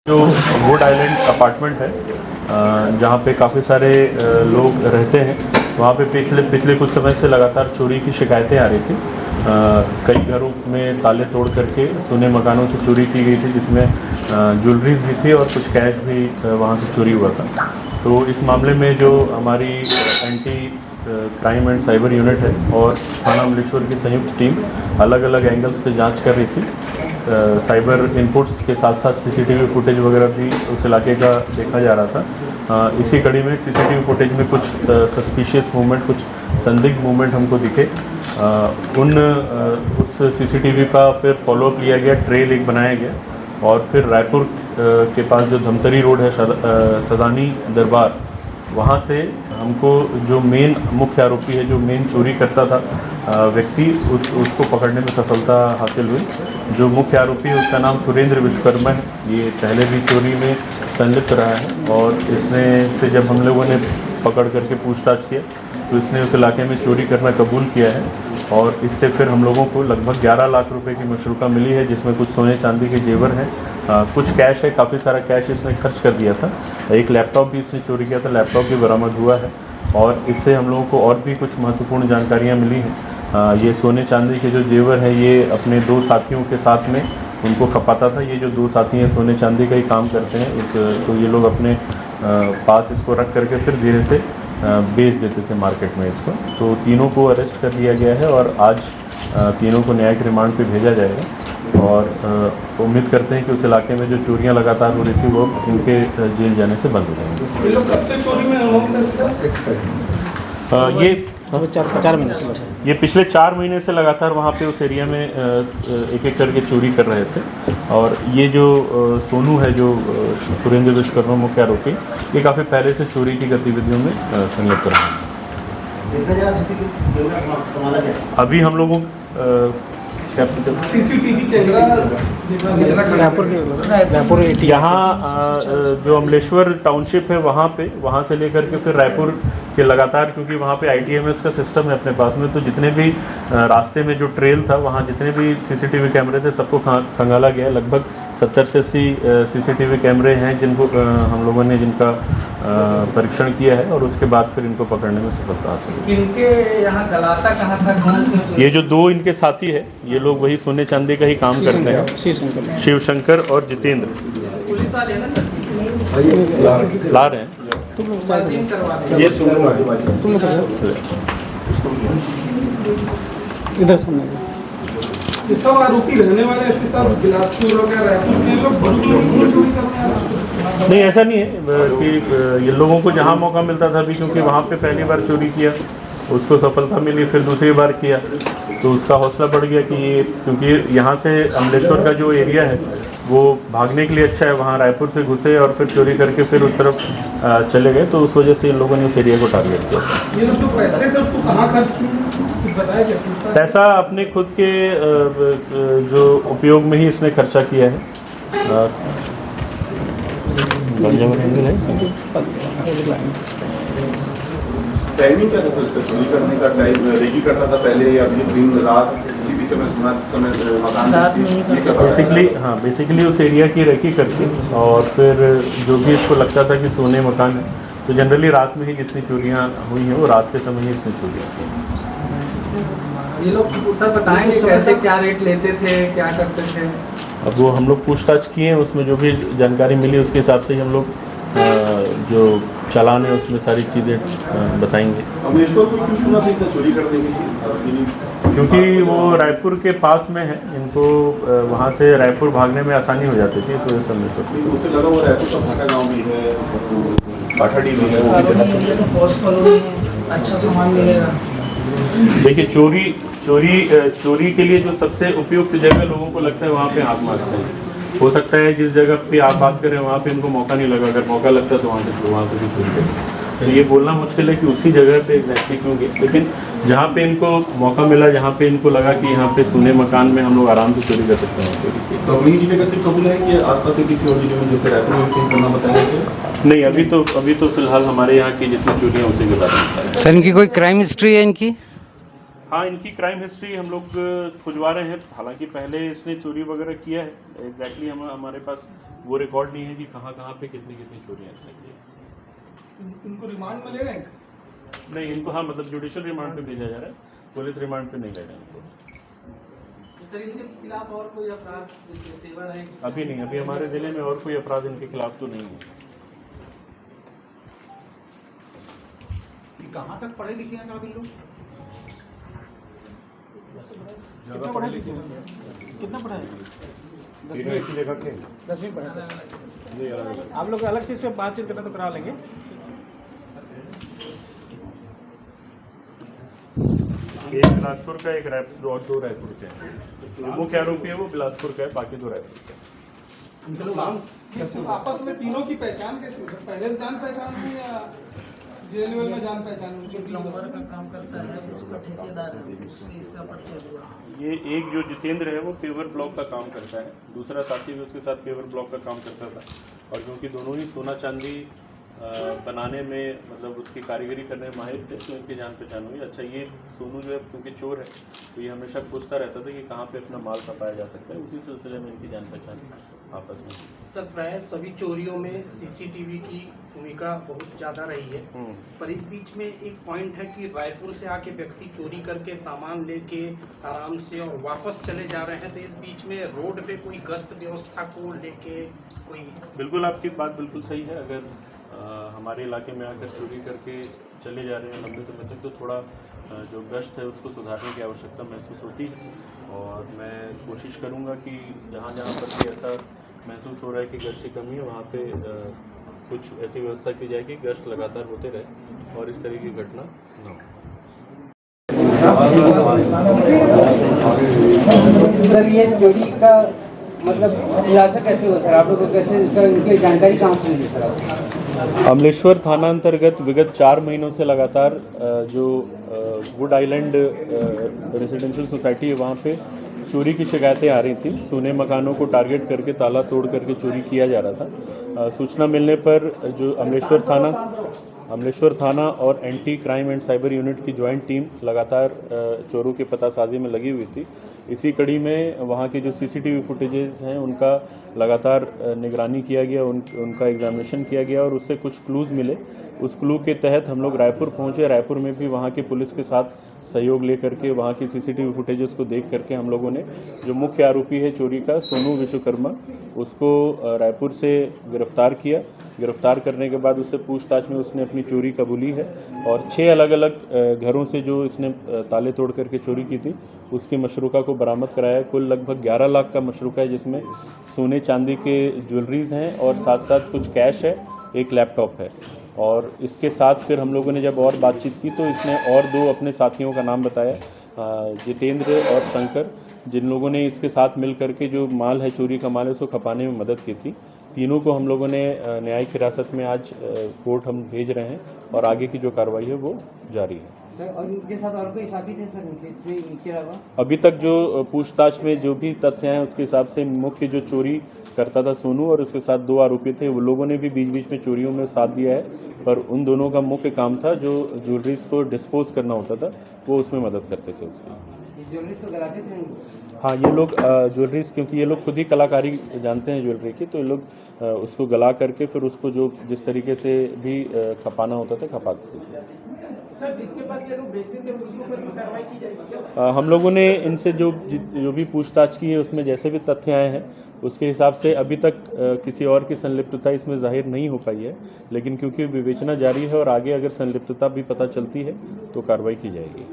जो would island apartment है जहाँ पे काफ़ी सारे लोग रहते हैं, वहाँ पे पिछले कुछ समय से लगातार चोरी की शिकायतें आ रही थी। कई घरों में ताले तोड़ करके सोने मकानों से चोरी की गई थी, जिसमें ज्वेलरीज भी थी और कुछ कैश भी वहाँ से चोरी हुआ था। तो इस मामले में जो हमारी anti crime and cyber unit है और थाना अमलेश्वर की संयुक्त टीम अलग अलग एंगल्स पे जांच कर रही थी। साइबर इनपुट्स के साथ साथ सीसीटीवी फुटेज वगैरह भी उस इलाके का देखा जा रहा था। इसी कड़ी में सीसीटीवी फुटेज में कुछ सस्पिशियस मूवमेंट, कुछ संदिग्ध मूवमेंट हमको दिखे। उस सीसीटीवी का फिर फॉलोअप लिया गया, ट्रेल एक बनाया गया और फिर रायपुर के पास जो धमतरी रोड है, सदानी दरबार, वहाँ से हमको जो मेन मुख्य आरोपी है, जो मेन चोरी करता था व्यक्ति, उसको पकड़ने में सफलता हासिल हुई। जो मुख्य आरोपी है उसका नाम सुरेंद्र विश्वकर्मा है। ये पहले भी चोरी में संलिप्त रहा है और इसने से जब हम लोगों ने पकड़ करके पूछताछ किया तो इसने उस इलाके में चोरी करना कबूल किया है और इससे फिर हम लोगों को लगभग 11 लाख रुपए की मशरूका मिली है, जिसमें कुछ सोने चांदी के जेवर हैं, कुछ कैश है, काफ़ी सारा कैश इसने खर्च कर दिया था। एक लैपटॉप भी इसने चोरी किया था, लैपटॉप भी बरामद हुआ है और इससे हम लोगों को और भी कुछ महत्वपूर्ण जानकारियाँ मिली हैं। ये सोने चांदी के जो जेवर है ये अपने 2 साथियों के साथ में उनको खपाता था। ये जो 2 साथी हैं सोने चांदी का ही काम करते हैं, तो ये लोग अपने पास इसको रख करके फिर धीरे से बेच देते थे मार्केट में इसको। तो तीनों को अरेस्ट कर लिया गया है और आज तीनों को न्यायिक रिमांड पे भेजा जाएगा और उम्मीद करते हैं कि उस इलाके में जो चोरियां लगातार हो रही थी वो इनके जेल जाने से बंद हो जाएंगी। ये लोग कब से चोरी में ये 4 महीने से ये पिछले 4 महीने से लगातार वहाँ पे उस एरिया में एक एक करके चोरी कर रहे थे और ये जो सोनू है, जो सुरेंद्र विश्वकर्मा मुख्य आरोपी, ये काफ़ी पहले से चोरी की गतिविधियों में संलिप्त रहा है। अभी हम लोगों सीसीटीवी रायपुर यहाँ जो अमलेश्वर टाउनशिप है वहाँ से लेकर के फिर रायपुर के लगातार, क्योंकि वहाँ पे ITMS का सिस्टम है अपने पास में, तो जितने भी रास्ते में जो ट्रेल था वहाँ जितने भी सीसीटीवी कैमरे थे सबको खंगाला गया। लगभग 70 से 80 सीसीटीवी कैमरे हैं जिनको हम लोगों ने जिनका परीक्षण किया है और उसके बाद फिर इनको पकड़ने में सफलता हासिल हुई। इनके यहाँ गलाता कहाँ था? ये जो 2 इनके साथी है ये लोग वही सोने चांदी का ही काम करते हैं, शिव शंकर और जितेंद्र। पुलिस वाले ना सर ला रहे हैं। ये सुनो इधर सामने ये सब आरोपी रहने वाले हैं इसके साथ बिलासपुर वगैरह रायपुर के लोग बड़ी चोरी करने आ रहे हैं। नहीं, ऐसा नहीं है कि ये लोगों को जहाँ मौका मिलता था, अभी क्योंकि वहाँ पे पहली बार चोरी किया उसको सफलता मिली, फिर दूसरी बार किया तो उसका हौसला बढ़ गया कि ये, क्योंकि यहाँ से अमलेश्वर का जो एरिया है वो भागने के लिए अच्छा है, वहाँ रायपुर से घुसे और फिर चोरी करके फिर उस तरफ चले गए, तो उस वजह से इन लोगों ने उस एरिया को टारगेट किया। ये लोग जो पैसे थे उसको कहाँ खर्च किए बताया क्या? पैसा अपने खुद के जो उपयोग में ही इसने खर्चा किया है। टाइमिंग क्या था सर इसका चोरी करने का? टाइम रेकी करता था पहले या अभी दिन रात किसी भी समय मकान? बेसिकली उस एरिया की रेकी करके और फिर जो भी इसको लगता था कि सोने मकान है, तो जनरली रात में ही जितनी चोरियाँ हुई हैं वो रात के समय ही इसने चोरियाँ की। ये लोग सर बताएंगे कैसे, क्या रेट लेते थे, क्या करते थे? अब वो हम लोग पूछताछ किए हैं, उसमें जो भी जानकारी मिली उसके हिसाब से ही हम लोग जो चालान है उसमें सारी चीज़ें बताएंगे। अमलेश्वर को क्यों चुना था इसने चोरी करने के लिए? क्योंकि वो रायपुर के पास में है, इनको वहाँ से रायपुर भागने में आसानी हो जाती थी, इस वजह से अमलेश्वर। उससे लगा वो रायपुर का भाटा गाँव भी है, पाठाड़ी भी है, वो भी अच्छा सामान मिलेगा। देखिए, चोरी के लिए जो सबसे उपयुक्त जगह लोगों को लगता है वहाँ पे हाथ मारते हैं। हो सकता है जिस जगह पे आप बात करें वहाँ पे इनको मौका नहीं लगा, अगर मौका लगता तो वहाँ से भी चोरी करते। तो ये बोलना मुश्किल है कि उसी जगह पे एग्जैक्टली क्यों गए, लेकिन जहाँ पे इनको मौका मिला, जहाँ पे इनको लगा कि यहाँ पे सोने मकान में हम लोग आराम से चोरी कर सकते हैं, चोरी की। तो अपनी जिले का सिर्फ कबूल है कि आसपास के किसी और जिले में जैसे रायपुर में चोरी करना बताया? नहीं, अभी तो फिलहाल हमारे यहाँ की जितनी चोरियाँ उसी के बारे में बताया। सर इनकी कोई क्राइम हिस्ट्री है इनकी? हाँ, इनकी क्राइम हिस्ट्री हम लोग खुजवा रहे हैं। हालांकि पहले इसने चोरी वगैरह किया है, एग्जैक्टली हमारे पास वो रिकॉर्ड नहीं है कि कहाँ कहाँ पे कितनी कितनी चोरियाँ की हैं। इनको रिमांड में ले रहे हैं? नहीं, इनको हाँ मतलब जुडिशियल रिमांड पे भेजा जा रहा है, पुलिस रिमांड पे नहीं ले रहे हैं इनको। सर इनके खिलाफ और कोई अपराध सेवा रहेगी? अभी नहीं, अभी हमारे जिले में और कोई अपराध इनके खिलाफ तो नहीं है। कहाँ तक पढ़े लिखे हैं साहब इन लोग? कितना पढ़े लिखे हैं? कितना पढ़ा है? 10वीं पढ़ा था। आप लोग अलग से इससे बातचीत करना तो करा लेंगे। एक बिलासपुर का, एक रायपुर और 2 रायपुर के हैं। मुख्य आरोपी है वो बिलासपुर का है, बाकी 2 रायपुर के हैं। आपस में तीनों की पहचान कैसे हुई? पहले से जान पहचान हुई या जेल वेल में जान पहचान हुई? जो प्लम्बर का काम करता है उसका ठेकेदार है, उससे इसका परिचय हुआ। ये एक जो जितेंद्र है वो पेवर ब्लॉक का काम करता है, दूसरा साथी भी उसके साथ पेवर ब्लॉक का काम करता था, और क्योंकि दोनों ही सोना चांदी बनाने में मतलब उसकी कारीगरी करने में माहिर थे तो इनकी जान पहचान हुई। अच्छा, ये सोनू जो है क्योंकि चोर है तो ये हमेशा पूछता रहता था कि कहाँ पे अपना माल छपाया जा सकता है, उसी सिलसिले में इनकी जान पहचान आपस में। सर प्राय सभी चोरियों में सीसीटीवी की भूमिका बहुत ज़्यादा रही है, पर इस बीच में एक पॉइंट है कि रायपुर से आके व्यक्ति चोरी करके सामान लेके आराम से और वापस चले जा रहे हैं, तो इस बीच में रोड पे कोई गश्त व्यवस्था को लेके कोई? बिल्कुल, आपकी बात बिल्कुल सही है। अगर हमारे इलाके में आकर चोरी करके चले जा रहे हैं लंबे समय तक तो थोड़ा जो गश्त है उसको सुधारने की आवश्यकता महसूस होती है, और मैं कोशिश करूंगा कि जहां जहां पर भी ऐसा महसूस हो रहा है कि गश्त की कमी है वहां पे कुछ ऐसी व्यवस्था की जाए कि गश्त लगातार होते रहे और इस तरह की घटना न हो। सर ये चोरी का मतलब खुलासा कैसे हुआ सर? आप लोगों को कैसे इनकी जानकारी कहाँ से मिली सर? अमलेश्वर थाना अंतर्गत विगत 4 महीनों से लगातार जो वुड आइलैंड रेजिडेंशियल सोसाइटी है वहाँ पे चोरी की शिकायतें आ रही थी। सोने मकानों को टारगेट करके ताला तोड़ करके चोरी किया जा रहा था। सूचना मिलने पर जो अमलेश्वर थाना और anti crime and cyber unit की ज्वाइंट टीम लगातार चोरों के पतासाजी में लगी हुई थी। इसी कड़ी में वहाँ के जो सीसीटीवी फुटेजेस हैं उनका लगातार निगरानी किया गया, उनका एग्जामिनेशन किया गया और उससे कुछ क्लूज़ मिले। उस क्लू के तहत हम लोग रायपुर पहुँचे। रायपुर में भी वहाँ की पुलिस के साथ सहयोग लेकर के वहाँ की सीसीटीवी फुटेजेस को देख करके हम लोगों ने जो मुख्य आरोपी है चोरी का सोनू विश्वकर्मा, उसको रायपुर से गिरफ्तार किया। गिरफ्तार करने के बाद उससे पूछताछ में उसने अपनी चोरी कबूली है और 6 अलग अलग घरों से जो इसने ताले तोड़ करके चोरी की थी उसकी मशरूका को बरामद कराया। कुल लगभग 11 लाख का मशरूका है, जिसमें सोने चांदी के ज्वेलरीज हैं और साथ साथ कुछ कैश है, एक लैपटॉप है। और इसके साथ फिर हम लोगों ने जब और बातचीत की तो इसने और 2 अपने साथियों का नाम बताया, जितेंद्र और शंकर, जिन लोगों ने इसके साथ मिल करके जो माल है, चोरी का माल है, उसको खपाने में मदद की थी। तीनों को हम लोगों ने न्यायिक हिरासत में आज कोर्ट हम भेज रहे हैं और आगे की जो कार्रवाई है वो जारी है। सर और इनके साथ और कोई साथी थे सर इनके अलावा? अभी तक जो पूछताछ में जो भी तथ्य हैं उसके हिसाब से मुख्य जो चोरी करता था सोनू और उसके साथ 2 आरोपी थे, वो लोगों ने भी बीच बीच में चोरियों में साथ दिया है, पर उन दोनों का मुख्य काम था जो ज्वेलरीज को डिस्पोज करना होता था वो उसमें मदद करते थे उसकी। ज्वेलरीज को गलाते थे? हाँ, ये लोग ज्वेलरीज, क्योंकि ये लोग खुद ही कलाकारी जानते हैं ज्वेलरी की, तो ये लोग उसको गला करके फिर उसको जो जिस तरीके से भी खपाना होता था खपाते थे। सर जिसके पास ये लोग बेचते थे उसके ऊपर कार्रवाई की जाएगी? हम लोगों ने इनसे जो भी पूछताछ की है उसमें जैसे भी तथ्य आए हैं उसके हिसाब से अभी तक किसी और की संलिप्तता इसमें जाहिर नहीं हो पाई है, लेकिन क्योंकि विवेचना जारी है और आगे अगर संलिप्तता भी पता चलती है तो कार्रवाई की जाएगी।